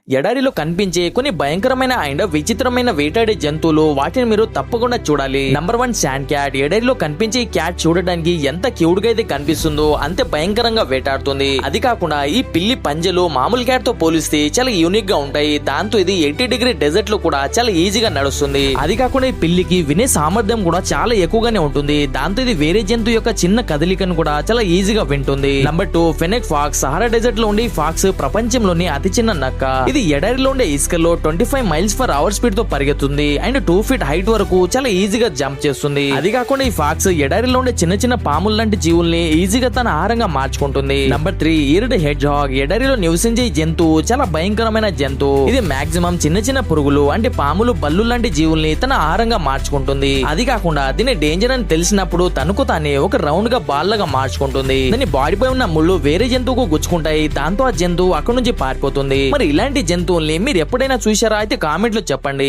ఎడారిలో కనిపించే కొన్ని భయంకరమైన అండ్ విచిత్రమైన వేటాడే జంతువులు, వాటిని మీరు తప్పకుండా చూడాలి. Number 1 sand cat. ఎడారిలో కనిపించే ఈ క్యాట్ చూడడానికి ఎంత క్యూట్ గా అయితే కనిపిస్తుందో అంతే భయంకరంగా వేటాడుతుంది. అది కాకుండా ఈ పిల్లి పంజలు మామూలు క్యాట్ తో పోలిస్తే చాలా యూనిక్ గా ఉంటాయి. దాంతో ఇది 80 డిగ్రీ డెజర్ట్ లో కూడా చాలా ఈజీగా నడుస్తుంది. అది కాకుండా ఈ పిల్లికి వినే సామర్థ్యం కూడా చాలా ఎక్కువగానే ఉంటుంది. దాంతో ఇది వేరే జంతువు యొక్క చిన్న కదలికను కూడా చాలా ఈజీగా వింటుంది. Number 2 fennec fox. Sahara desert లో ఉండే ఫాక్స్ ప్రపంచంలోని అతి చిన్న నక్క. ఇది ఎడారిలో ఉండే ఇసుకలో 25 మైల్స్ పర్ అవర్ స్పీడ్ తో పరిగెత్తుంది అండ్ 2 ఫీట్ హైట్ వరకు చాలా ఈజీగా జంప్ చేస్తుంది. అది కాకుండా ఈ ఫాక్స్ ఎడారిలో ఉండే చిన్న చిన్న పాముల లాంటి జీవుల్ని ఈజీగా తన ఆహారంగా మార్చుకుంటుంది. Number 3 eared hedgehog. ఎడారిలో నివసించే జంతువు చాలా భయంకరమైన జంతువు. ఇది మాక్సిమం చిన్న చిన్న పురుగులు అంటే పాములు, బల్లు లాంటి జీవుల్ని తన ఆహారంగా మార్చుకుంటుంది. అది కాకుండా దీని డేంజర్ అని తెలిసినప్పుడు తనకు తానే ఒక రౌండ్ గా బాల్ లాగా మార్చుకుంటుంది. దాని బాడీపై ఉన్న ముళ్ళు వేరే జంతువుకు గుచ్చుకుంటాయి. దాంతో ఆ జంతువు అక్కడి నుంచి పారిపోతుంది. మరి ఇలాంటి జంతువుల్ని మీరు ఎప్పుడైనా చూశారా? అయితే కామెంట్ లో చెప్పండి.